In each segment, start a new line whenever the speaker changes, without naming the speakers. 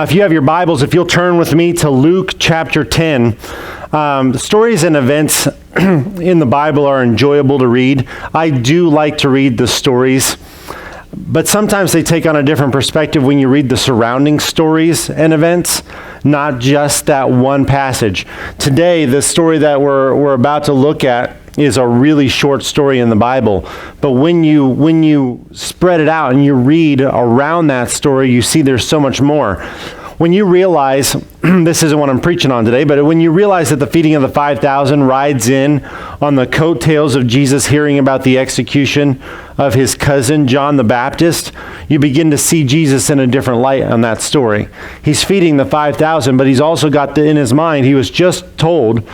If you have your Bibles, if you'll turn with me to Luke chapter 10. The stories and events in the Bible are enjoyable to read. I do like to read the stories, but sometimes they take on a different perspective when you read the surrounding stories and events, not just that one passage. Today, the story that we're about to look at is a really short story in the Bible, but when you spread it out and you read around that story, you see there's so much more. When you realize, this isn't what I'm preaching on today, but when you realize that the feeding of the 5,000 rides in on the coattails of Jesus hearing about the execution of his cousin, John the Baptist, you begin to see Jesus in a different light on that story. He's feeding the 5,000, but he's also got in his mind, he was just told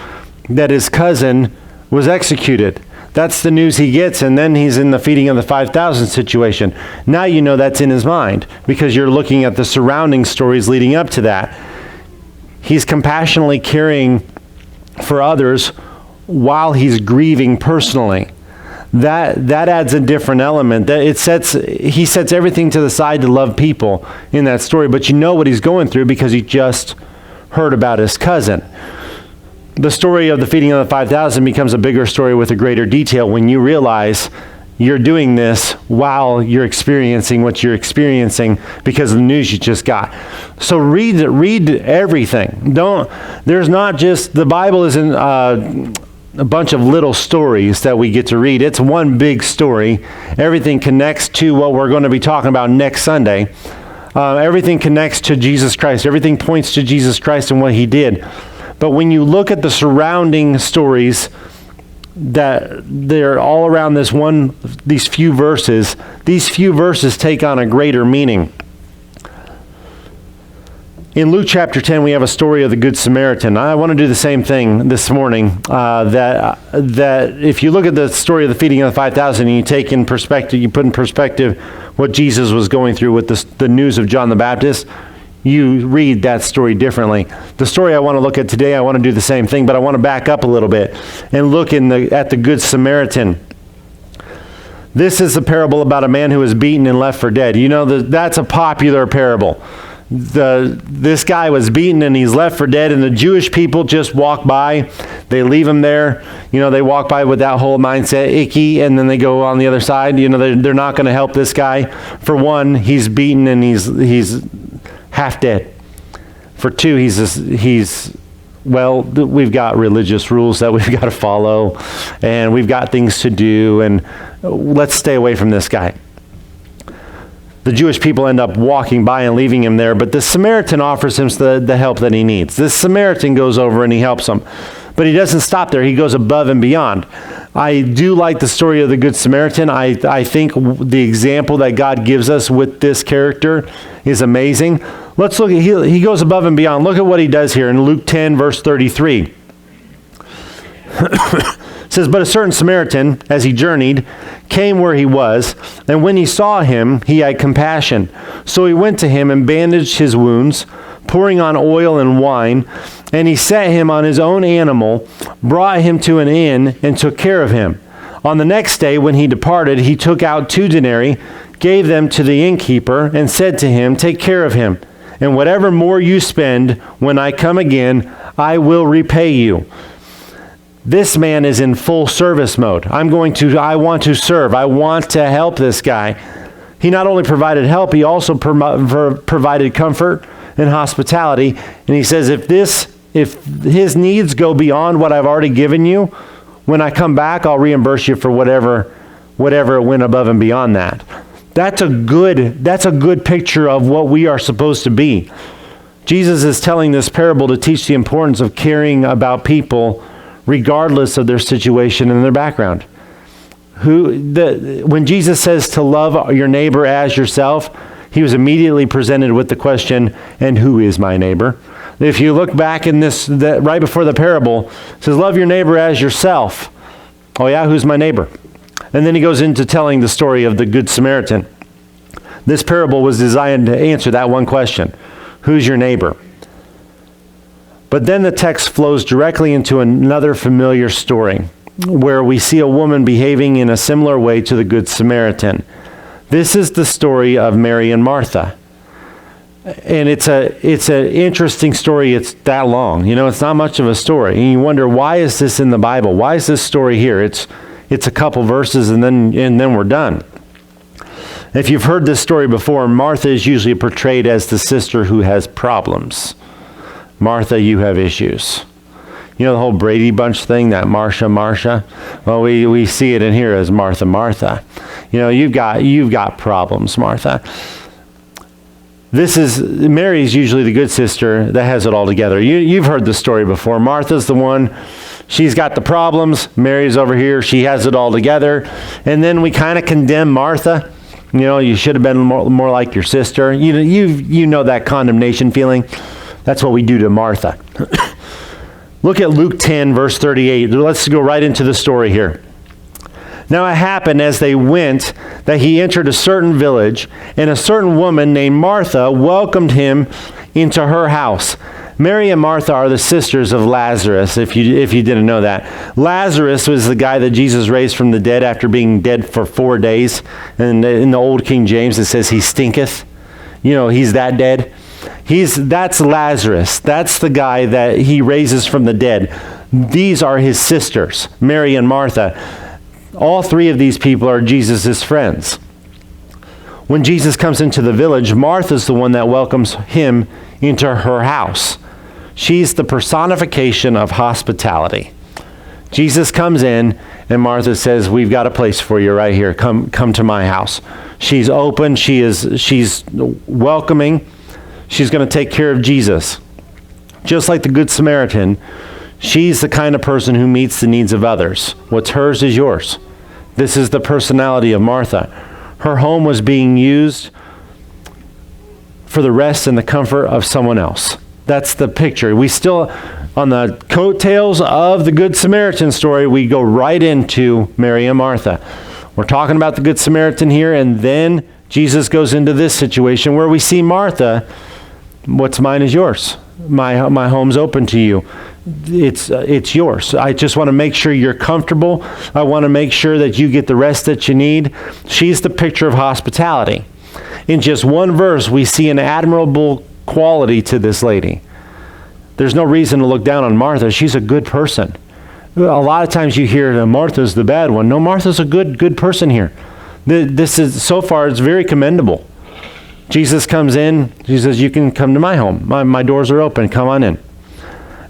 that his cousin was executed. That's the news he gets, and then he's in the feeding of the 5,000 situation. Now you know that's in his mind because you're looking at the surrounding stories leading up to that. He's compassionately caring for others while he's grieving personally. That adds a different element. He sets everything to the side to love people in that story, but you know what he's going through because he just heard about his cousin. The story of the feeding of the 5,000 becomes a bigger story with a greater detail when you realize you're doing this while you're experiencing what you're experiencing because of the news you just got. So read everything. There's not just, the Bible isn't a bunch of little stories that we get to read. It's one big story. Everything connects to what we're going to be talking about next Sunday. Everything connects to Jesus Christ. Everything points to Jesus Christ and what he did. But when you look at the surrounding stories that they're all around these few verses take on a greater meaning. In Luke chapter 10, we have a story of the Good Samaritan. I want to do the same thing this morning, that if you look at the story of the feeding of the 5,000 and you put in perspective what Jesus was going through with the news of John the Baptist, you read that story differently. The story I want to look at today, I want to do the same thing, but I want to back up a little bit and look at the Good Samaritan. This is a parable about a man who was beaten and left for dead. You know, that's a popular parable. This guy was beaten and he's left for dead, and the Jewish people just walk by. They leave him there. You know, they walk by with that whole mindset, icky, and then they go on the other side. You know, they're not going to help this guy. For one, he's beaten and he's half dead. For two, we've got religious rules that we've got to follow, and we've got things to do, and let's stay away from this guy. The Jewish people end up walking by and leaving him there, but the Samaritan offers him the help that he needs. This Samaritan goes over and he helps him. But he doesn't stop there. He goes above and beyond. I do like the story of the Good Samaritan. I think the example that God gives us with this character is amazing. Let's look at, he goes above and beyond. Look at what he does here in Luke 10, verse 33. It says, "But a certain Samaritan, as he journeyed, came where he was, and when he saw him, he had compassion. So he went to him and bandaged his wounds, pouring on oil and wine, and he set him on his own animal, brought him to an inn, and took care of him. On the next day, when he departed, he took out 2 denarii, gave them to the innkeeper, and said to him, 'Take care of him, and whatever more you spend, when I come again, I will repay you.'" This man is in full service mode. I want to serve. I want to help this guy. He not only provided help, he also provided comfort and hospitality. And he says, if his needs go beyond what I've already given you, when I come back, I'll reimburse you for whatever it went above and beyond that. That's a good picture of what we are supposed to be. Jesus is telling this parable to teach the importance of caring about people regardless of their situation and their background. When Jesus says to love your neighbor as yourself, he was immediately presented with the question, and who is my neighbor? If you look back in right before the parable, it says, love your neighbor as yourself. Oh yeah, who's my neighbor? And then he goes into telling the story of the Good Samaritan. This parable was designed to answer that one question. Who's your neighbor? But then the text flows directly into another familiar story where we see a woman behaving in a similar way to the Good Samaritan. This is the story of Mary and Martha. And it's an interesting story. It's that long. It's not much of a story. And you wonder, why is this in the Bible? Why is this story here? It's a couple verses and then we're done. If you've heard this story before, Martha is usually portrayed as the sister who has problems. Martha, you have issues. The whole Brady Bunch thing, that Marcia. Well, we see it in here as Martha. You've got problems, Martha. Mary's usually the good sister that has it all together. You've heard the story before. Martha's the one, she's got the problems. Mary's over here, she has it all together. And then we kind of condemn Martha. You should have been more like your sister. You know that condemnation feeling. That's what we do to Martha. Look at Luke 10, verse 38. Let's go right into the story here. Now it happened as they went that he entered a certain village, and a certain woman named Martha welcomed him into her house. Mary and Martha are the sisters of Lazarus, if you didn't know that. Lazarus was the guy that Jesus raised from the dead after being dead for 4 days. And in the old King James it says he stinketh. He's that dead. That's Lazarus. That's the guy that he raises from the dead. These are his sisters, Mary and Martha. All three of these people are Jesus' friends. When Jesus comes into the village, Martha's the one that welcomes him into her house. She's the personification of hospitality. Jesus comes in and Martha says, we've got a place for you right here. Come to my house. She's open. She's welcoming. She's going to take care of Jesus. Just like the Good Samaritan, she's the kind of person who meets the needs of others. What's hers is yours. This is the personality of Martha. Her home was being used for the rest and the comfort of someone else. That's the picture. We still, on the coattails of the Good Samaritan story, we go right into Mary and Martha. We're talking about the Good Samaritan here, and then Jesus goes into this situation where we see Martha, what's mine is yours. My home's open to you. It's yours. I just want to make sure you're comfortable. I want to make sure that you get the rest that you need. She's the picture of hospitality. In just one verse, we see an admirable quality to this lady. There's no reason to look down on Martha. She's a good person. A lot of times you hear that Martha's the bad one. No, Martha's a good person here. This is, so far, it's very commendable. Jesus comes in. He says, you can come to my home. My doors are open. Come on in.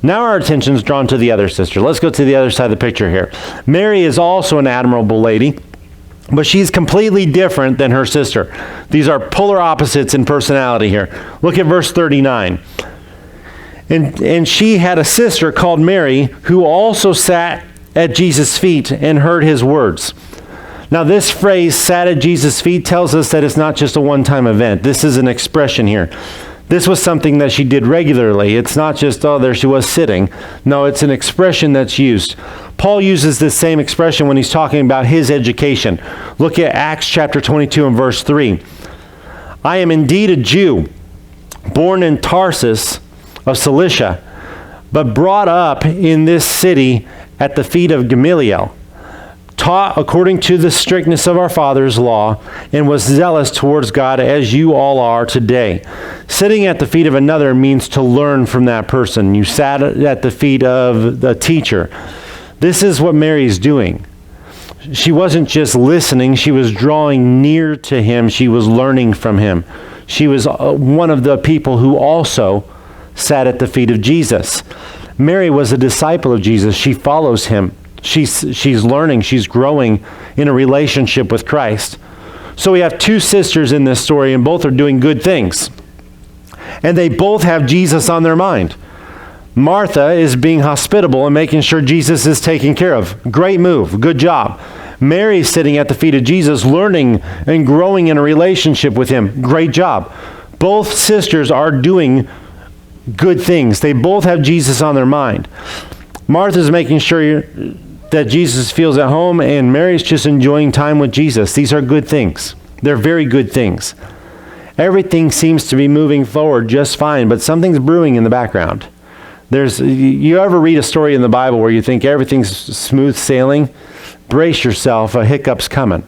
Now our attention is drawn to the other sister. Let's go to the other side of the picture here. Mary is also an admirable lady, but she's completely different than her sister. These are polar opposites in personality here. Look at verse 39. And she had a sister called Mary who also sat at Jesus' feet and heard his words. Now this phrase, sat at Jesus' feet, tells us that it's not just a one-time event. This is an expression here. This was something that she did regularly. It's not just, oh, there she was sitting. No, it's an expression that's used. Paul uses this same expression when he's talking about his education. Look at Acts chapter 22 and verse 3. I am indeed a Jew, born in Tarsus of Cilicia, but brought up in this city at the feet of Gamaliel, taught according to the strictness of our father's law, and was zealous towards God as you all are today. Sitting at the feet of another means to learn from that person. You sat at the feet of the teacher. This is what Mary's doing. She wasn't just listening, she was drawing near to him. She was learning from him. She was one of the people who also sat at the feet of Jesus. Mary was a disciple of Jesus. She follows him. She's learning, she's growing in a relationship with Christ. So we have two sisters in this story, and both are doing good things. And they both have Jesus on their mind. Martha is being hospitable and making sure Jesus is taken care of. Great move, good job. Mary's sitting at the feet of Jesus, learning and growing in a relationship with him. Great job. Both sisters are doing good things. They both have Jesus on their mind. Martha's making sure that Jesus feels at home, and Mary's just enjoying time with Jesus. These are good things. They're very good things. Everything seems to be moving forward just fine, but something's brewing in the background. You ever read a story in the Bible where you think everything's smooth sailing? Brace yourself, a hiccup's coming.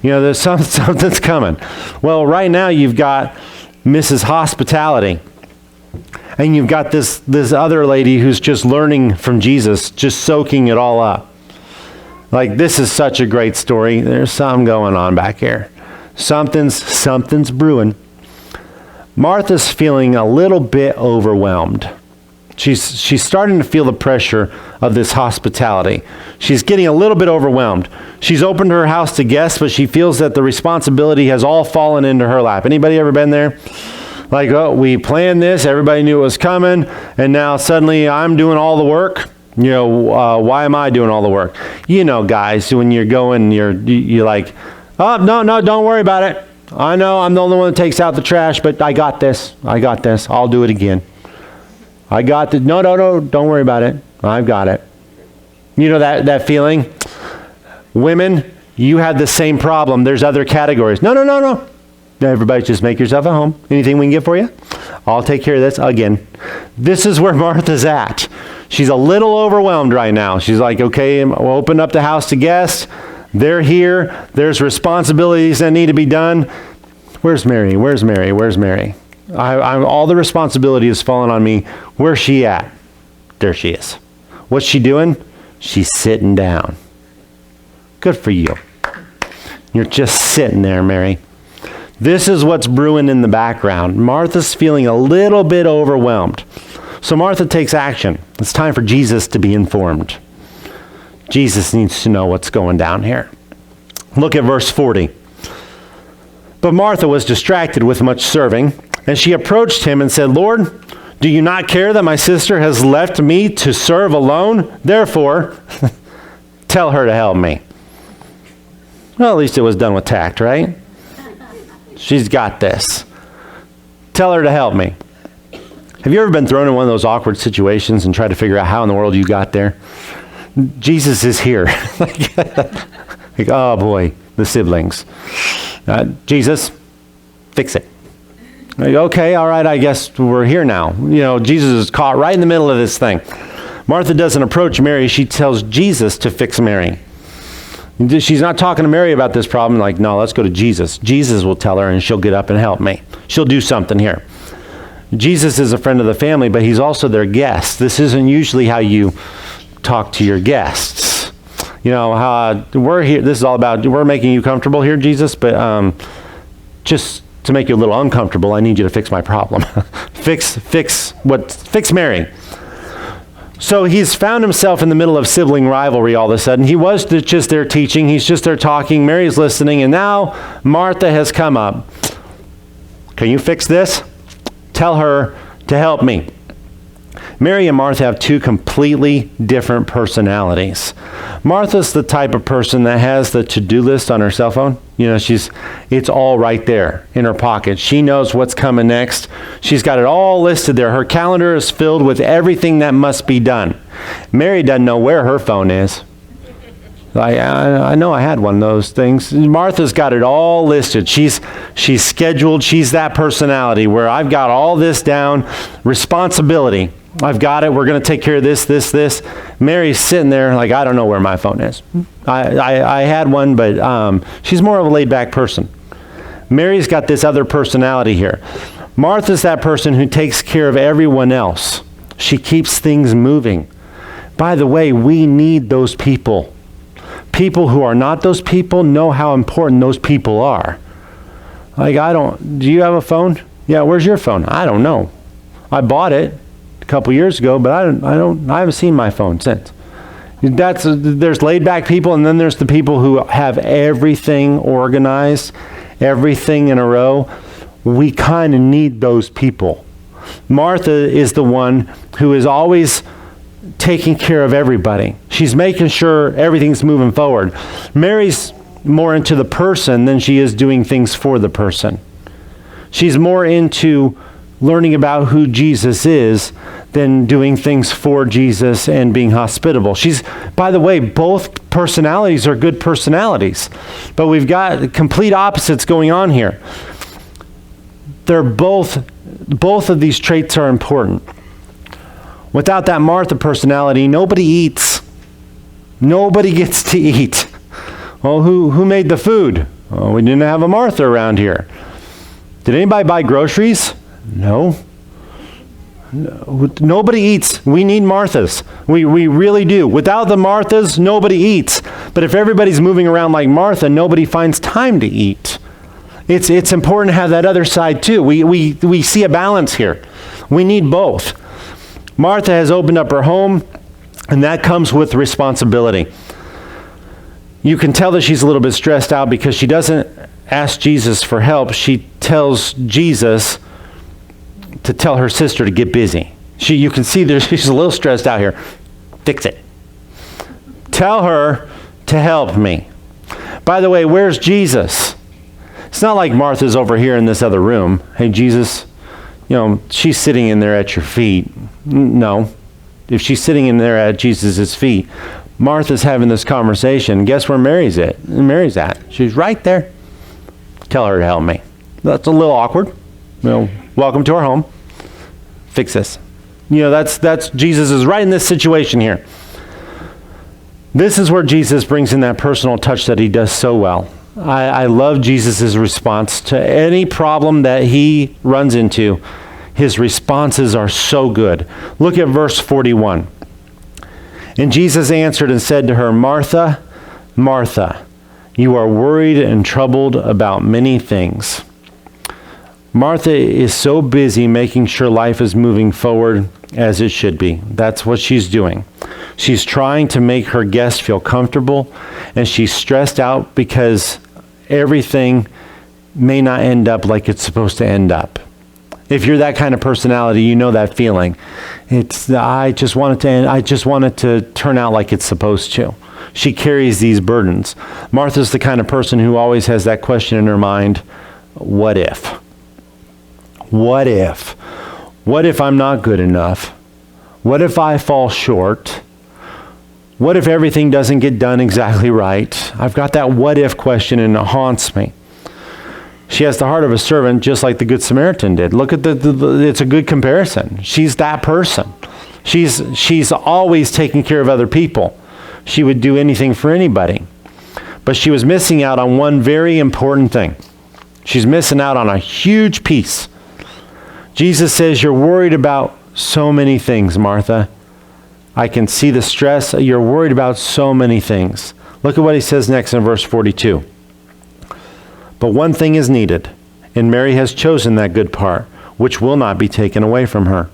There's something's coming. Well, right now you've got Mrs. Hospitality. And you've got this other lady who's just learning from Jesus, just soaking it all up. Like, this is such a great story. There's something going on back here. Something's brewing. Martha's feeling a little bit overwhelmed. She's starting to feel the pressure of this hospitality. She's getting a little bit overwhelmed. She's opened her house to guests, but she feels that the responsibility has all fallen into her lap. Anybody ever been there? Like, oh, we planned this, everybody knew it was coming, and now suddenly I'm doing all the work. You know, why am I doing all the work? You know, guys, when you're going, you're like, oh, no, don't worry about it. I know I'm the only one that takes out the trash, but I got this. I'll do it again. I got the, no, don't worry about it. I've got it. You know that feeling? Women, you have the same problem. There's other categories. No. Everybody just make yourself at home. Anything we can get for you? I'll take care of this. Again, this is where Martha's at. She's a little overwhelmed right now. She's like, okay, we'll open up the house to guests. They're here. There's responsibilities that need to be done. Where's Mary? All the responsibility has fallen on me. Where's she at? There she is. What's she doing? She's sitting down. Good for you. You're just sitting there, Mary. This is what's brewing in the background. Martha's feeling a little bit overwhelmed. So Martha takes action. It's time for Jesus to be informed. Jesus needs to know what's going down here. Look at verse 40. But Martha was distracted with much serving, and she approached him and said, Lord, do you not care that my sister has left me to serve alone? Therefore, tell her to help me. Well, at least it was done with tact, right? She's got this. Tell her to help me. Have you ever been thrown in one of those awkward situations and tried to figure out how in the world you got there? Jesus is here. Like, oh boy, the siblings. Jesus, fix it. Like, okay, all right, I guess we're here now. You know, Jesus is caught right in the middle of this thing. Martha doesn't approach Mary. She tells Jesus to fix Mary. She's not talking to Mary about this problem. Like, no, let's go to Jesus. Jesus will tell her and she'll get up and help me. She'll do something here. Jesus is a friend of the family, but he's also their guest. This isn't usually how you talk to your guests. You know, we're here. This is all about, we're making you comfortable here, Jesus, but just to make you a little uncomfortable, I need you to fix my problem. Fix Mary. So he's found himself in the middle of sibling rivalry all of a sudden. He was just there teaching. He's just there talking. Mary's listening. And now Martha has come up. Can you fix this? Tell her to help me. Mary and Martha have two completely different personalities. Martha's the type of person that has the to-do list on her cell phone. You know, it's all right there in her pocket. She knows what's coming next. She's got it all listed there. Her calendar is filled with everything that must be done. Mary doesn't know where her phone is. I know I had one of those things. Martha's got it all listed. She's scheduled. She's that personality where I've got all this down. Responsibility. I've got it. We're going to take care of this. Mary's sitting there like, I don't know where my phone is. I had one, but she's more of a laid-back person. Mary's got this other personality here. Martha's that person who takes care of everyone else. She keeps things moving. By the way, we need those people. People who are not those people know how important those people are. Like, do you have a phone? Yeah, where's your phone? I don't know. I bought it a couple years ago, but I haven't seen my phone since. There's laid back people, and then there's the people who have everything organized, everything in a row. We kind of need those people. Martha is the one who is always taking care of everybody. She's making sure everything's moving forward. Mary's more into the person than she is doing things for the person. She's more into learning about who Jesus is than doing things for Jesus and being hospitable. By the way, both personalities are good personalities, but we've got complete opposites going on here. Both of these traits are important. Without that Martha personality, nobody eats. Nobody gets to eat. Well, who made the food? Oh, we didn't have a Martha around here. Did anybody buy groceries? No. Nobody eats. We need Marthas. We really do. Without the Marthas, nobody eats. But if everybody's moving around like Martha, nobody finds time to eat. It's important to have that other side too. We see a balance here. We need both. Martha has opened up her home, and that comes with responsibility. You can tell that she's a little bit stressed out because she doesn't ask Jesus for help. She tells Jesus to tell her sister to get busy. You can see that she's a little stressed out here. Fix it. Tell her to help me. By the way, where's Jesus? It's not like Martha's over here in this other room. Hey, Jesus, she's sitting in there at your feet. No. If she's sitting in there at Jesus' feet, Martha's having this conversation. Guess where Mary's at? Mary's at. She's right there. Tell her to help me. That's a little awkward. Welcome to our home. Fix this. That's Jesus is right in this situation here. This is where Jesus brings in that personal touch that he does so well. I love Jesus' response to any problem that he runs into. His responses are so good. Look at verse 41. And Jesus answered and said to her, Martha, Martha, you are worried and troubled about many things. Martha is so busy making sure life is moving forward as it should be. That's what she's doing. She's trying to make her guests feel comfortable, and she's stressed out because everything may not end up like it's supposed to end up. If you're that kind of personality, you know that feeling. I just want it to end. I just want it to turn out like it's supposed to. She carries these burdens. Martha's the kind of person who always has that question in her mind, what if? What if? What if I'm not good enough? What if I fall short? What if everything doesn't get done exactly right? I've got that what if question and it haunts me. She has the heart of a servant just like the Good Samaritan did. Look at it's a good comparison. She's that person. She's always taking care of other people. She would do anything for anybody. But she was missing out on one very important thing. She's missing out on a huge piece. Jesus says, you're worried about so many things, Martha. I can see the stress. You're worried about so many things. Look at what he says next in verse 42. But one thing is needed, and Mary has chosen that good part, which will not be taken away from her.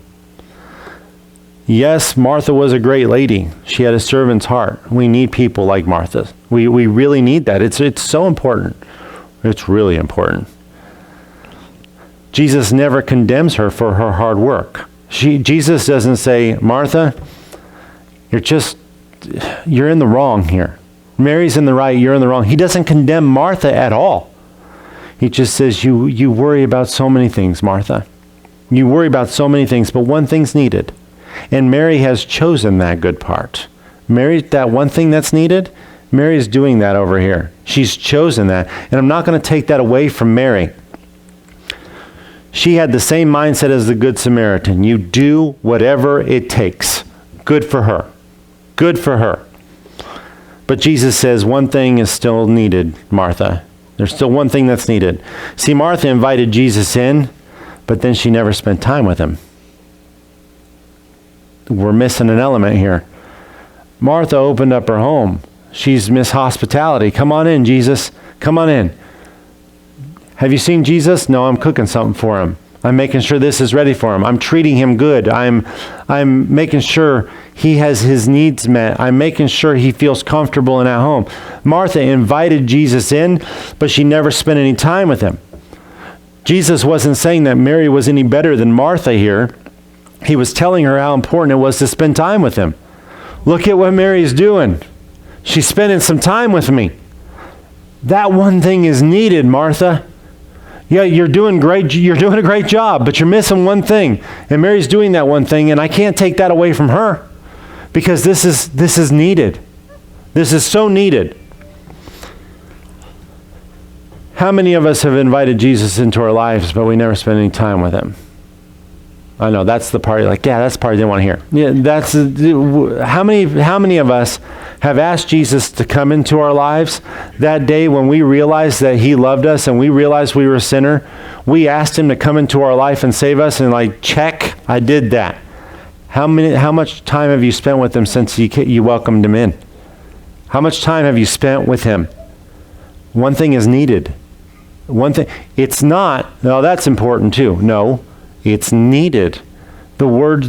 Yes, Martha was a great lady. She had a servant's heart. We need people like Martha. We really need that. It's so important. It's really important. Jesus never condemns her for her hard work. Jesus doesn't say, Martha, you're in the wrong here. Mary's in the right, you're in the wrong. He doesn't condemn Martha at all. He just says, you worry about so many things, Martha. You worry about so many things, but one thing's needed. And Mary has chosen that good part. Mary, that one thing that's needed, Mary's doing that over here. She's chosen that. And I'm not going to take that away from Mary. She had the same mindset as the Good Samaritan. You do whatever it takes. Good for her. Good for her. But Jesus says one thing is still needed, Martha. There's still one thing that's needed. See, Martha invited Jesus in, but then she never spent time with him. We're missing an element here. Martha opened up her home. She's missed hospitality. Come on in, Jesus. Come on in. Have you seen Jesus? No, I'm cooking something for him. I'm making sure this is ready for him. I'm treating him good. I'm making sure he has his needs met. I'm making sure he feels comfortable and at home. Martha invited Jesus in, but she never spent any time with him. Jesus wasn't saying that Mary was any better than Martha here. He was telling her how important it was to spend time with him. Look at what Mary's doing. She's spending some time with me. That one thing is needed, Martha. Yeah, you're doing great. You're doing a great job, but you're missing one thing. And Mary's doing that one thing, and I can't take that away from her because this is needed. This is so needed. How many of us have invited Jesus into our lives, but we never spend any time with him? I know that's the part. Like, yeah, that's the part I didn't want to hear. Yeah, that's how many of us have asked Jesus to come into our lives that day when we realized that he loved us and we realized we were a sinner. We asked him to come into our life and save us, and like, check, I did that. How much time have you spent with him since you welcomed him in? How much time have you spent with him? One thing is needed. One thing, it's not, no, that's important too. No, it's needed. The word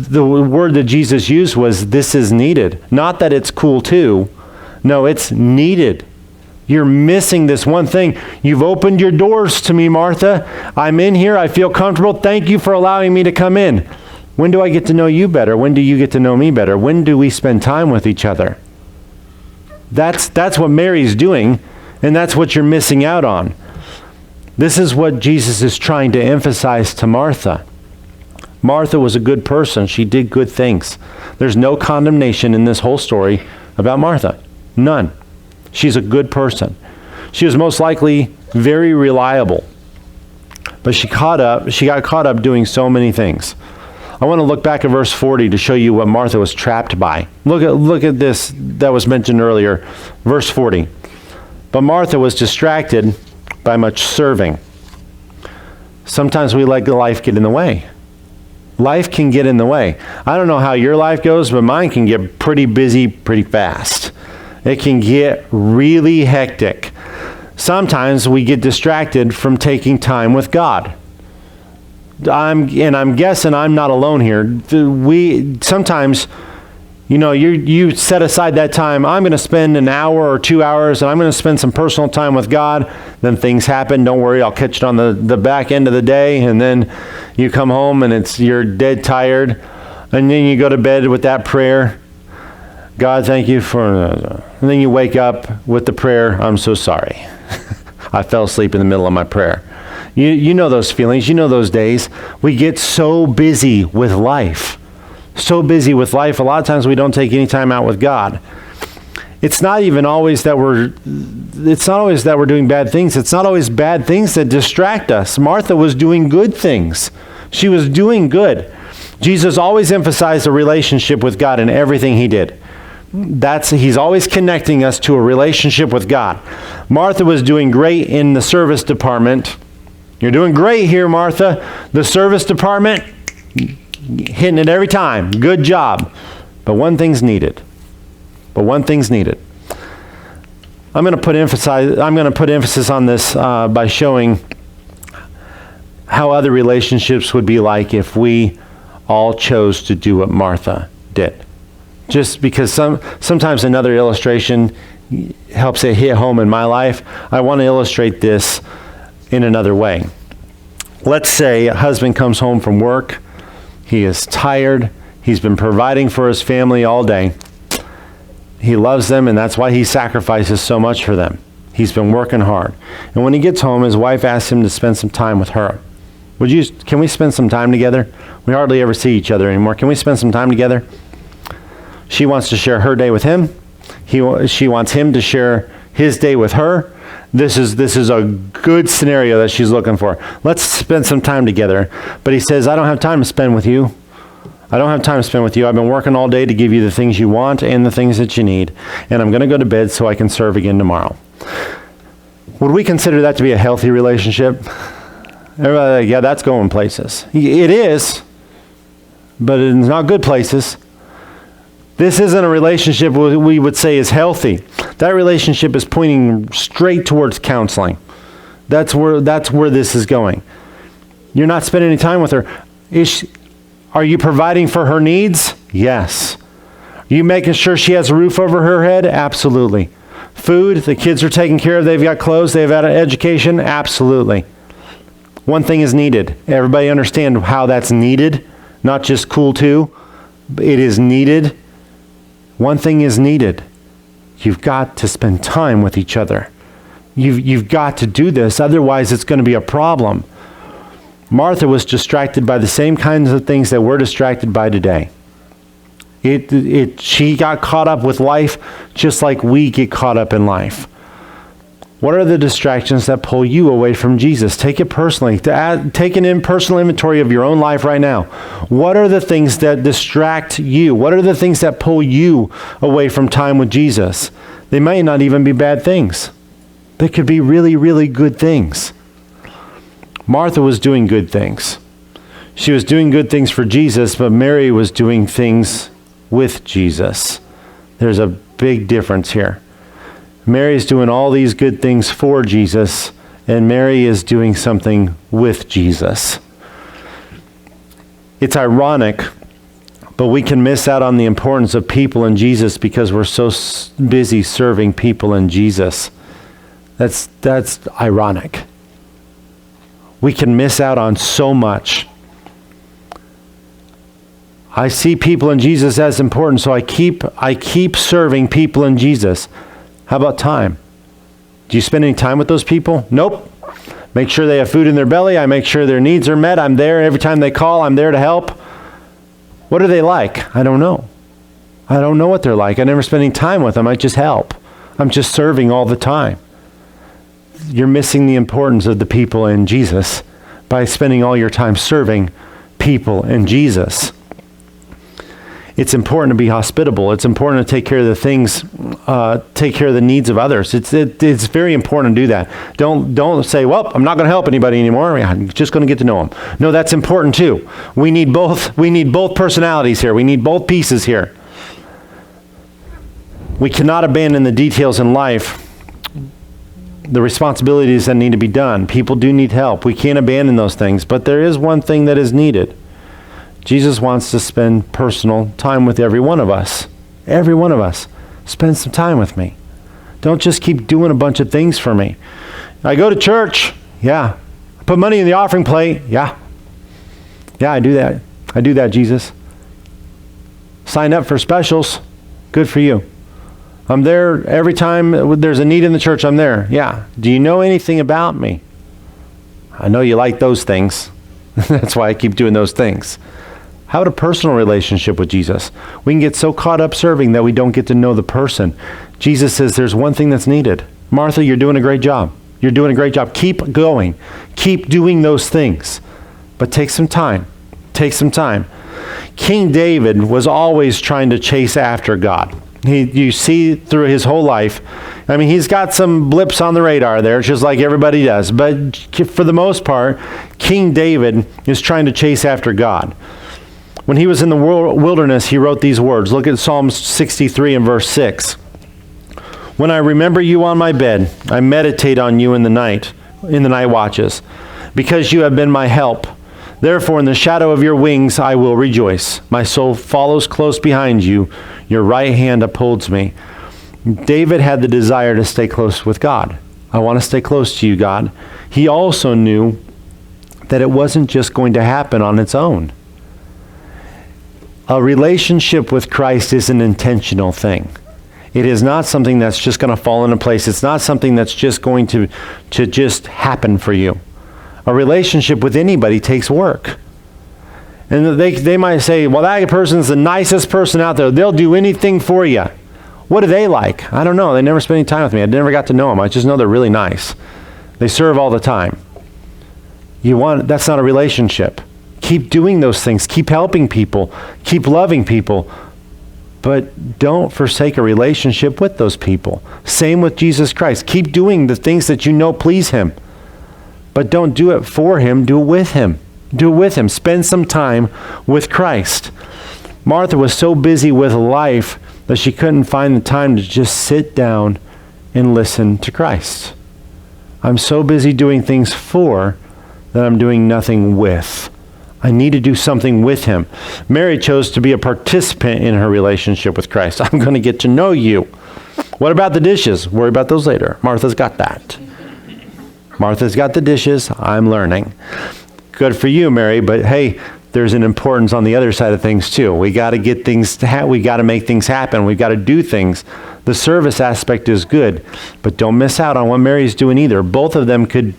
that Jesus used was, this is needed. Not that it's cool too. No, it's needed. You're missing this one thing. You've opened your doors to me, Martha. I'm in here. I feel comfortable. Thank you for allowing me to come in. When do I get to know you better? When do you get to know me better? When do we spend time with each other? That's what Mary's doing, and that's what you're missing out on. This is what Jesus is trying to emphasize to Martha. Martha was a good person. She did good things. There's no condemnation in this whole story about Martha. None. She's a good person. She was most likely very reliable. But she got caught up doing so many things. I want to look back at verse 40 to show you what Martha was trapped by. Look at this that was mentioned earlier. Verse 40. But Martha was distracted by much serving. Sometimes we let life get in the way. Life can get in the way. I don't know how your life goes, but mine can get pretty busy pretty fast. It can get really hectic. Sometimes we get distracted from taking time with God. I'm guessing I'm not alone here. We sometimes, you set aside that time. I'm going to spend an hour or 2 hours, and I'm going to spend some personal time with God. Then things happen. Don't worry, I'll catch it on the back end of the day. And then you come home and you're dead tired, and then you go to bed with that prayer. God, thank you for. And then you wake up with the prayer. I'm so sorry. I fell asleep in the middle of my prayer. You know those feelings. You know those days. We get so busy with life. So busy with life. A lot of times we don't take any time out with God. It's not always that we're doing bad things. It's not always bad things that distract us. Martha was doing good things. She was doing good. Jesus always emphasized a relationship with God in everything he did. He's always connecting us to a relationship with God. Martha was doing great in the service department. You're doing great here, Martha. The service department, hitting it every time. Good job. But one thing's needed. I'm going to put emphasis on this by showing how other relationships would be like if we all chose to do what Martha did. Just because sometimes another illustration helps it hit home in my life, I want to illustrate this in another way. Let's say a husband comes home from work. He is tired. He's been providing for his family all day. He loves them, and that's why he sacrifices so much for them. He's been working hard. And when he gets home, his wife asks him to spend some time with her. Can we spend some time together? We hardly ever see each other anymore. Can we spend some time together? She wants to share her day with him. She wants him to share his day with her. This is a good scenario that she's looking for. Let's spend some time together. But he says, I don't have time to spend with you. I've been working all day to give you the things you want and the things that you need. And I'm going to go to bed so I can serve again tomorrow. Would we consider that to be a healthy relationship? Everybody, yeah, that's going places. It is, but it's not good places. This isn't a relationship we would say is healthy. That relationship is pointing straight towards counseling. That's where this is going. You're not spending any time with her. Are you providing for her needs? Yes. Are you making sure she has a roof over her head? Absolutely. Food, the kids are taken care of, they've got clothes, they've had an education? Absolutely. One thing is needed. Everybody understand how that's needed? Not just cool too. It is needed. One thing is needed. You've got to spend time with each other. You've got to do this, otherwise it's going to be a problem. Martha was distracted by the same kinds of things that we're distracted by today. She got caught up with life just like we get caught up in life. What are the distractions that pull you away from Jesus? Take it personally. Take an impersonal inventory of your own life right now. What are the things that distract you? What are the things that pull you away from time with Jesus? They might not even be bad things. They could be really, really good things. Martha was doing good things. She was doing good things for Jesus, but Mary was doing things with Jesus. There's a big difference here. Mary's doing all these good things for Jesus, and Mary is doing something with Jesus. It's ironic, but we can miss out on the importance of people in Jesus because we're so busy serving people in Jesus. That's ironic. We can miss out on so much. I see people in Jesus as important, so I keep serving people in Jesus. How about time? Do you spend any time with those people? Nope. Make sure they have food in their belly. I make sure their needs are met. I'm there every time they call. I'm there to help. What are they like? I don't know. I don't know what they're like. I never spend any time with them. I just help. I'm just serving all the time. You're missing the importance of the people in Jesus by spending all your time serving people in Jesus. It's important to be hospitable. It's important to take care of the things, take care of the needs of others. It's very important to do that. Don't say, well, I'm not going to help anybody anymore. I'm just going to get to know them. No, that's important too. We need both personalities here. We need both pieces here. We cannot abandon the details in life, the responsibilities that need to be done. People do need help. We can't abandon those things, but there is one thing that is needed. Jesus wants to spend personal time with every one of us. Every one of us. Spend some time with me. Don't just keep doing a bunch of things for me. I go to church. Yeah. I put money in the offering plate. Yeah. Yeah, I do that. I do that, Jesus. Sign up for specials. Good for you. I'm there every time there's a need in the church. I'm there. Yeah. Do you know anything about me? I know you like those things. That's why I keep doing those things. How about a personal relationship with Jesus? We can get so caught up serving that we don't get to know the person. Jesus says there's one thing that's needed. Martha, you're doing a great job. You're doing a great job. Keep going. Keep doing those things. But take some time. Take some time. King David was always trying to chase after God. You see through his whole life, I mean, he's got some blips on the radar there, just like everybody does. But for the most part, King David is trying to chase after God. When he was in the wilderness, he wrote these words. Look at Psalm 63 and verse 6. When I remember you on my bed, I meditate on you in the night watches, because you have been my help. Therefore, in the shadow of your wings, I will rejoice. My soul follows close behind you. Your right hand upholds me. David had the desire to stay close with God. I want to stay close to you, God. He also knew that it wasn't just going to happen on its own. A relationship with Christ is an intentional thing. It is not something that's just going to fall into place. It's not something that's just going to just happen for you. A relationship with anybody takes work. And they might say, well, that person's the nicest person out there. They'll do anything for you. What are they like? I don't know. They never spent any time with me. I never got to know them. I just know they're really nice. They serve all the time. That's not a relationship. Keep doing those things. Keep helping people. Keep loving people. But don't forsake a relationship with those people. Same with Jesus Christ. Keep doing the things that you know please him. But don't do it for him. Do it with him. Do it with him. Spend some time with Christ. Martha was so busy with life that she couldn't find the time to just sit down and listen to Christ. I'm so busy doing things for that I'm doing nothing with. I need to do something with him. Mary chose to be a participant in her relationship with Christ. I'm going to get to know you. What about the dishes? Worry about those later. Martha's got that. Martha's got the dishes. I'm learning. Good for you, Mary, but hey, there's an importance on the other side of things too. We got to get things we got to make things happen. We got to do things. The service aspect is good, but don't miss out on what Mary's doing either. Both of them could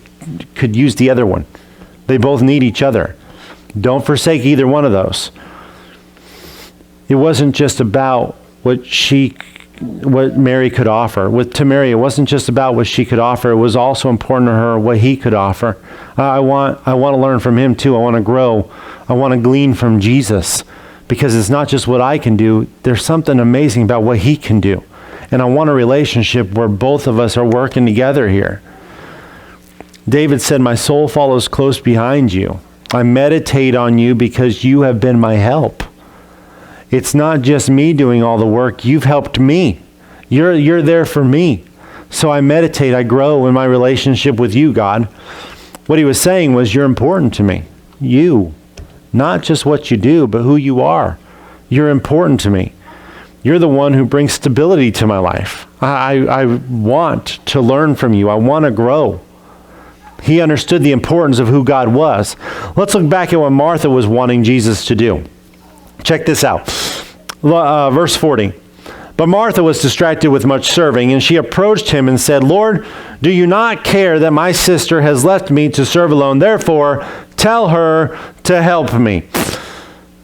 use the other one. They both need each other. Don't forsake either one of those. It wasn't just about what she what Mary could offer. To Mary, it wasn't just about what she could offer. It was also important to her what he could offer. I want to learn from him too. I want to grow. I want to glean from Jesus, because it's not just what I can do. There's something amazing about what he can do. And I want a relationship where both of us are working together here. David said, "My soul follows close behind you. I meditate on you because you have been my help." It's not just me doing all the work. You've helped me. You're there for me. So I meditate, I grow in my relationship with you, God. What he was saying was, you're important to me. You. Not just what you do, but who you are. You're important to me. You're the one who brings stability to my life. I want to learn from you. I want to grow. He understood the importance of who God was. Let's look back at what Martha was wanting Jesus to do. Check this out. Verse 40. But Martha was distracted with much serving, and she approached him and said, "Lord, do you not care that my sister has left me to serve alone? Therefore, tell her to help me."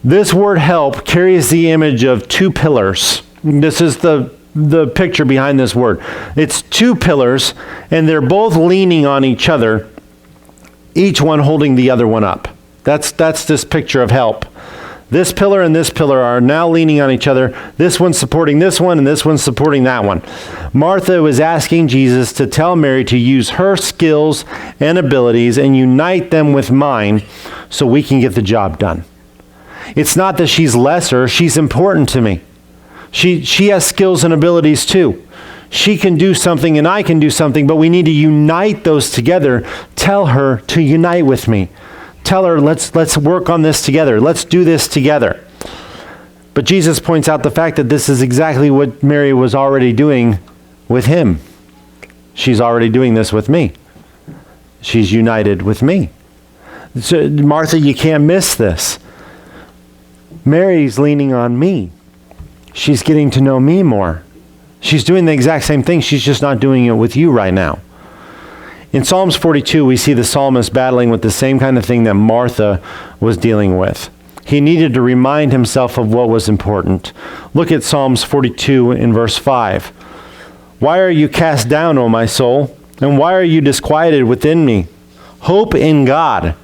This word help carries the image of two pillars. This is the picture behind this word. It's two pillars, and they're both leaning on each other, each one holding the other one up. That's this picture of help. This pillar and this pillar are now leaning on each other. This one's supporting this one, and this one's supporting that one. Martha was asking Jesus to tell Mary to use her skills and abilities and unite them with mine so we can get the job done. It's not that she's lesser. She's important to me. She has skills and abilities too. She can do something and I can do something, but we need to unite those together. Tell her to unite with me. Tell her, let's work on this together. Let's do this together. But Jesus points out the fact that this is exactly what Mary was already doing with him. She's already doing this with me. She's united with me. So, Martha, you can't miss this. Mary's leaning on me. She's getting to know me more. She's doing the exact same thing. She's just not doing it with you right now. In Psalms 42, we see the psalmist battling with the same kind of thing that Martha was dealing with. He needed to remind himself of what was important. Look at Psalms 42 in verse 5. "Why are you cast down, O my soul? And why are you disquieted within me? Hope in God,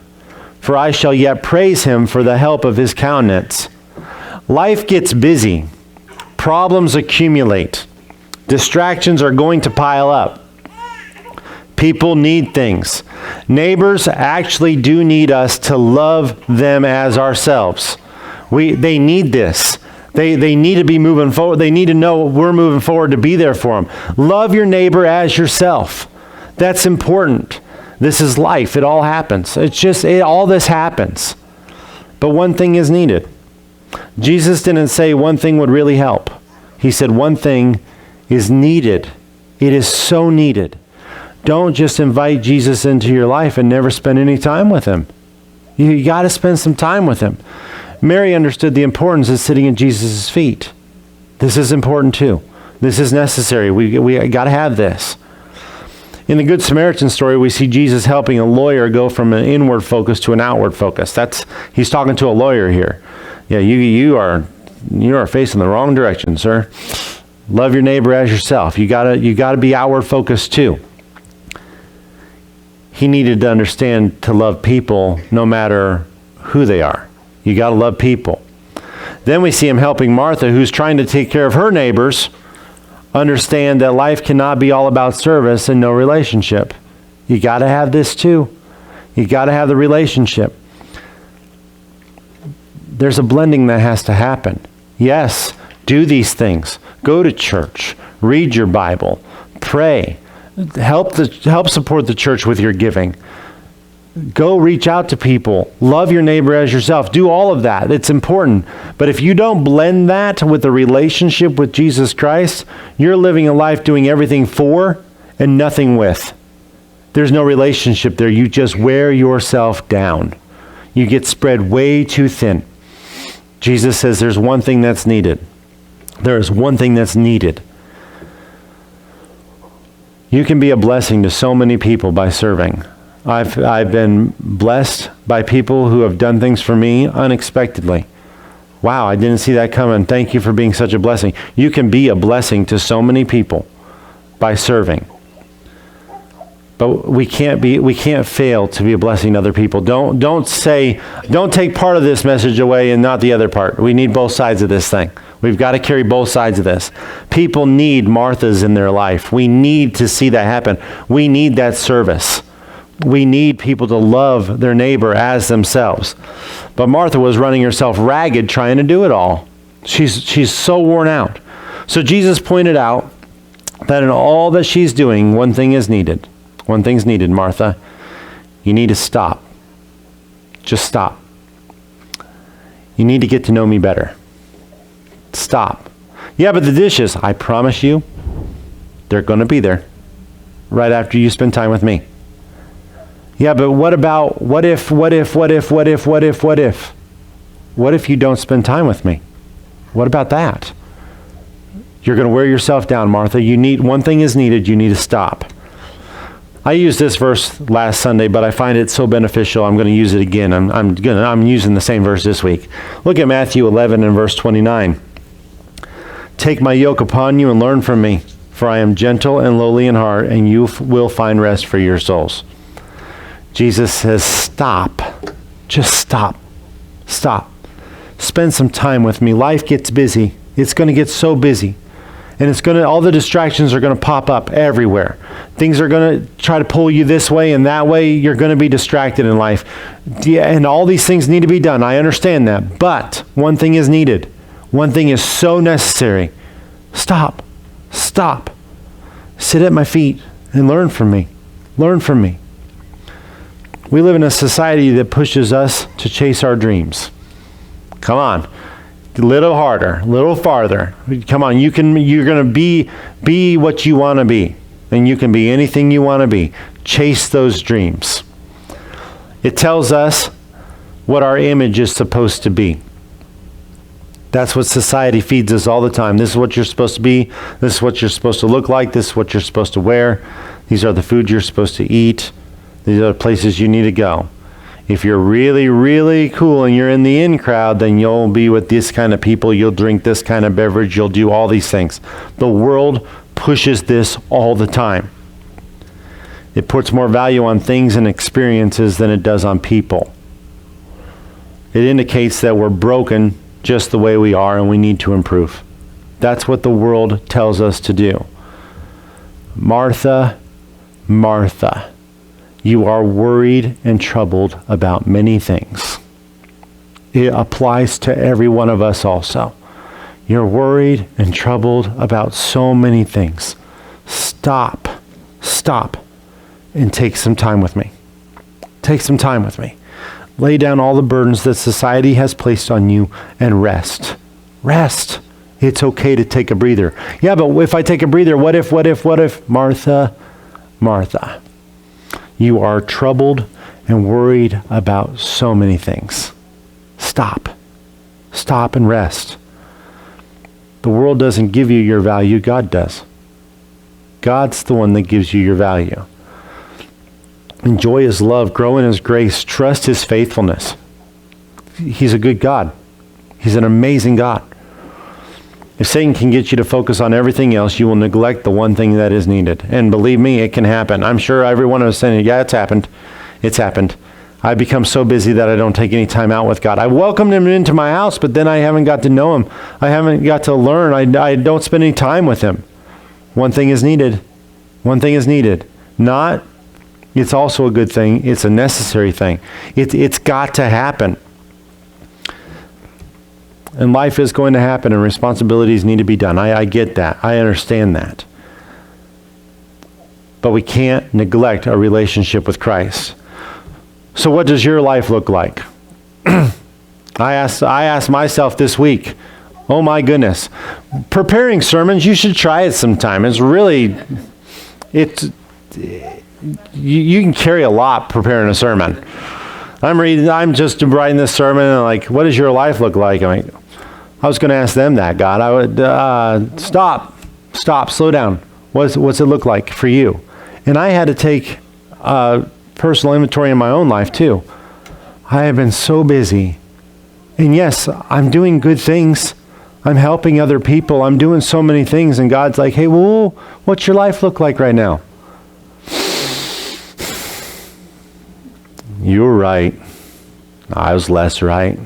for I shall yet praise him for the help of his countenance." Life gets busy. Problems accumulate. Distractions are going to pile up. People need things. Neighbors actually do need us to love them as ourselves. They need this. They need to be moving forward. They need to know we're moving forward to be there for them. Love your neighbor as yourself. That's important. This is life. It all happens. All this happens. But one thing is needed. Jesus didn't say one thing would really help. He said one thing is needed. It is so needed. Don't just invite Jesus into your life and never spend any time with him. You got to spend some time with him. Mary understood the importance of sitting at Jesus' feet. This is important too. This is necessary. We got to have this. In the Good Samaritan story, we see Jesus helping a lawyer go from an inward focus to an outward focus. He's talking to a lawyer here. Yeah, you are facing the wrong direction, sir. Love your neighbor as yourself. You gotta be outward focused too. He needed to understand to love people no matter who they are. You got to love people. Then we see him helping Martha, who's trying to take care of her neighbors, understand that life cannot be all about service and no relationship. You got to have this too. You got to have the relationship. There's a blending that has to happen. Yes, do these things. Go to church. Read your Bible. Pray. Help support the church with your giving. Go reach out to people. Love your neighbor as yourself. Do all of that. It's important. But if you don't blend that with a relationship with Jesus Christ, you're living a life doing everything for and nothing with. There's no relationship there. You just wear yourself down. You get spread way too thin. Jesus says there's one thing that's needed. There is one thing that's needed. You can be a blessing to so many people by serving. I've been blessed by people who have done things for me unexpectedly. Wow, I didn't see that coming. Thank you for being such a blessing. You can be a blessing to so many people by serving. But we can't fail to be a blessing to other people. Don't take part of this message away and not the other part. We need both sides of this thing. We've got to carry both sides of this. People need Marthas in their life. We need to see that happen. We need that service. We need people to love their neighbor as themselves. But Martha was running herself ragged trying to do it all. She's so worn out. So Jesus pointed out that in all that she's doing, one thing is needed. One thing's needed, Martha. You need to stop. Just stop. You need to get to know me better. Stop. Yeah, but the dishes, I promise you, they're going to be there right after you spend time with me. Yeah, but what if you don't spend time with me? What about that? You're going to wear yourself down, Martha. One thing is needed. You need to stop. I used this verse last Sunday, but I find it so beneficial. I'm going to use it again. I'm using the same verse this week. Look at Matthew 11 and verse 29. Take my yoke upon you and learn from me, for I am gentle and lowly in heart, and you will find rest for your souls. Jesus says, stop. Just stop. Stop. Spend some time with me. Life gets busy. It's going to get so busy. And all the distractions are going to pop up everywhere. Things are going to try to pull you this way and that way. You're going to be distracted in life. And all these things need to be done. I understand that. But one thing is needed. One thing is so necessary. Stop. Stop. Sit at my feet and learn from me. Learn from me. We live in a society that pushes us to chase our dreams. Come on. A little harder, a little farther. Come on, you're going to be what you want to be. And you can be anything you want to be. Chase those dreams. It tells us what our image is supposed to be. That's what society feeds us all the time. This is what you're supposed to be. This is what you're supposed to look like. This is what you're supposed to wear. These are the foods you're supposed to eat. These are the places you need to go. If you're really, really cool and you're in the in crowd, then you'll be with this kind of people. You'll drink this kind of beverage. You'll do all these things. The world pushes this all the time. It puts more value on things and experiences than it does on people. It indicates that we're broken just the way we are and we need to improve. That's what the world tells us to do. Martha, Martha, you are worried and troubled about many things. It applies to every one of us also. You're worried and troubled about so many things. Stop, and take some time with me. Take some time with me. Lay down all the burdens that society has placed on you and rest. Rest. It's okay to take a breather. Yeah, but if I take a breather, what if? Martha, Martha. You are troubled and worried about so many things. Stop. Stop and rest. The world doesn't give you your value. God does. God's the one that gives you your value. Enjoy his love. Grow in his grace. Trust his faithfulness. He's a good God. He's an amazing God. If Satan can get you to focus on everything else, you will neglect the one thing that is needed. And believe me, it can happen. I'm sure every one of us saying, yeah, it's happened. It's happened. I've become so busy that I don't take any time out with God. I welcomed him into my house, but then I haven't got to know him. I haven't got to learn. I don't spend any time with him. One thing is needed. One thing is needed. It's also a good thing. It's a necessary thing. It's got to happen. And life is going to happen and responsibilities need to be done. I get that. I understand that. But we can't neglect our relationship with Christ. So what does your life look like? I asked myself this week, oh my goodness, preparing sermons, you should try it sometime. You can carry a lot preparing a sermon. I'm just writing this sermon and like, what does your life look like? I was going to ask them that, God. I would stop, slow down. What's it look like for you? And I had to take personal inventory in my own life too. I have been so busy And yes, I'm doing good things. I'm helping other people. I'm doing so many things. And God's like, hey, well, what's your life look like right now? You were right. I was less right.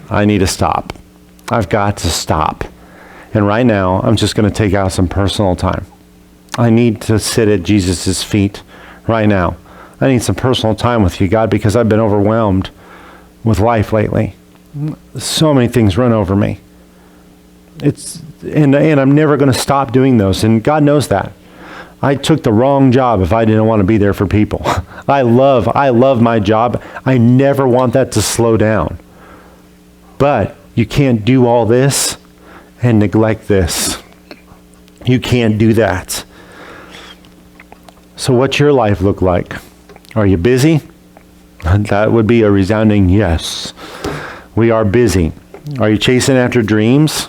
I need to stop. I've got to stop. And right now, I'm just going to take out some personal time. I need to sit at Jesus' feet right now. I need some personal time with you, God, because I've been overwhelmed with life lately. So many things run over me. And I'm never going to stop doing those. And God knows that. I took the wrong job if I didn't want to be there for people. I love my job. I never want that to slow down. But you can't do all this and neglect this. You can't do that. So what's your life look like? Are you busy? That would be a resounding yes. We are busy. Are you chasing after dreams?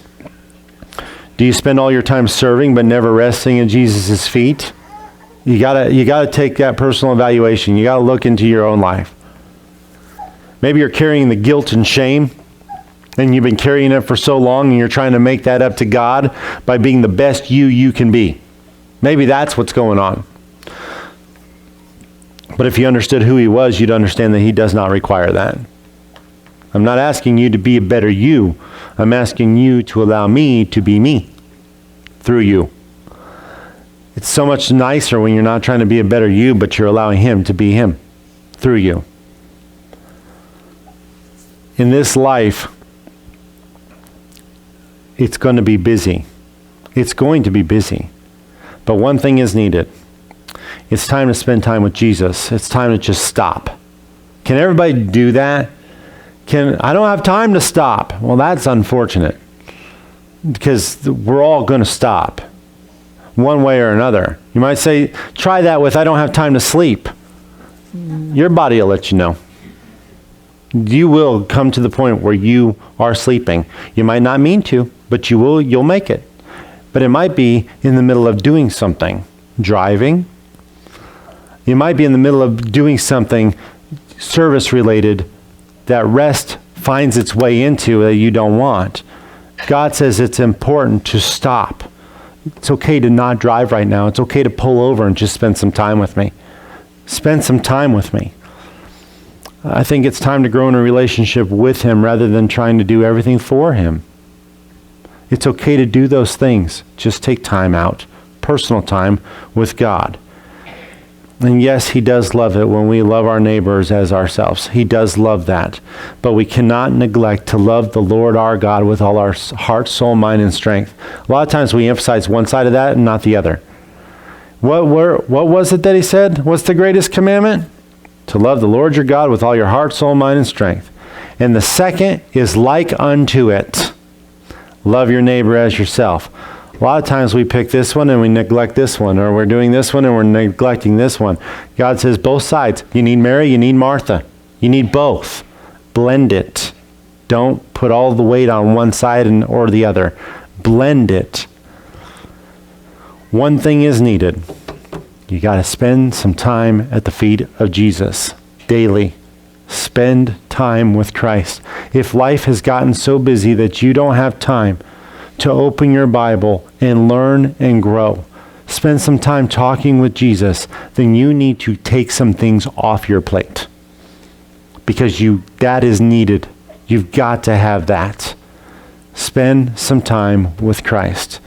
Do you spend all your time serving but never resting at Jesus' feet? You gotta take that personal evaluation. You gotta look into your own life. Maybe you're carrying the guilt and shame, and you've been carrying it for so long, and you're trying to make that up to God by being the best you can be. Maybe that's what's going on. But if you understood who he was, you'd understand that he does not require that. I'm not asking you to be a better you. I'm asking you to allow me to be me through you. It's so much nicer when you're not trying to be a better you, but you're allowing him to be him through you. In this life, it's going to be busy. It's going to be busy. But one thing is needed. It's time to spend time with Jesus. It's time to just stop. Can everybody do that? I don't have time to stop. Well, that's unfortunate, because we're all going to stop one way or another. You might say, try that with, I don't have time to sleep. Your body will let you know. You will come to the point where you are sleeping. You might not mean to, but you'll make it. But it might be in the middle of doing something, driving. You might be in the middle of doing something service related that rest finds its way into that you don't want. God says it's important to stop. It's okay to not drive right now. It's okay to pull over and just spend some time with me. Spend some time with me. I think it's time to grow in a relationship with him rather than trying to do everything for him. It's okay to do those things. Just take time out, personal time with God. And yes, he does love it when we love our neighbors as ourselves. He does love that. But we cannot neglect to love the Lord our God with all our heart, soul, mind, and strength. A lot of times we emphasize one side of that and not the other. What was it that he said? What's the greatest commandment? To love the Lord your God with all your heart, soul, mind, and strength. And the second is like unto it. Love your neighbor as yourself. A lot of times we pick this one and we neglect this one, or we're doing this one and we're neglecting this one. God says both sides. You need Mary, you need Martha. You need both. Blend it. Don't put all the weight on one side or the other. Blend it. One thing is needed. You got to spend some time at the feet of Jesus daily. Spend time with Christ. If life has gotten so busy that you don't have time to open your Bible and learn and grow, spend some time talking with Jesus, then you need to take some things off your plate. Because that is needed. You've got to have that. Spend some time with Christ.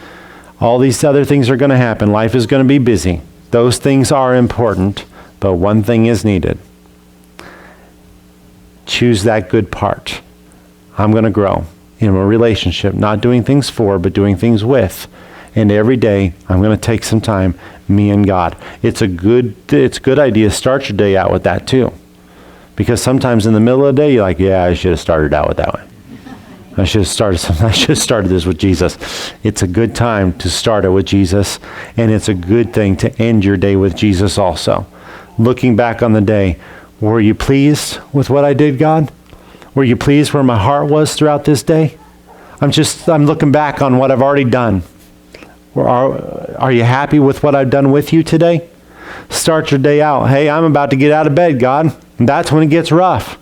All these other things are going to happen. Life is going to be busy. Those things are important, but one thing is needed. Choose that good part. I'm going to grow in a relationship, not doing things for, but doing things with. And every day, I'm going to take some time, me and God. It's a good idea to start your day out with that too. Because sometimes in the middle of the day, you're like, yeah, I should have started out with that one. I should have started this with Jesus. It's a good time to start it with Jesus, and it's a good thing to end your day with Jesus also. Looking back on the day, were you pleased with what I did, God? Were you pleased where my heart was throughout this day? I'm looking back on what I've already done. Are you happy with what I've done with you today? Start your day out. Hey, I'm about to get out of bed, God. And that's when it gets rough.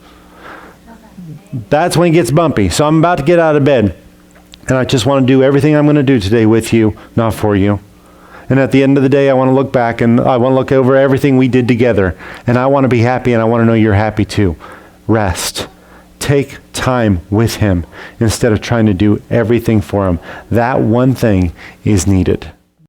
that's when it gets bumpy. So I'm about to get out of bed. And I just want to do everything I'm going to do today with you, not for you. And at the end of the day, I want to look back and I want to look over everything we did together. And I want to be happy, and I want to know you're happy too. Rest. Take time with him instead of trying to do everything for him. That one thing is needed.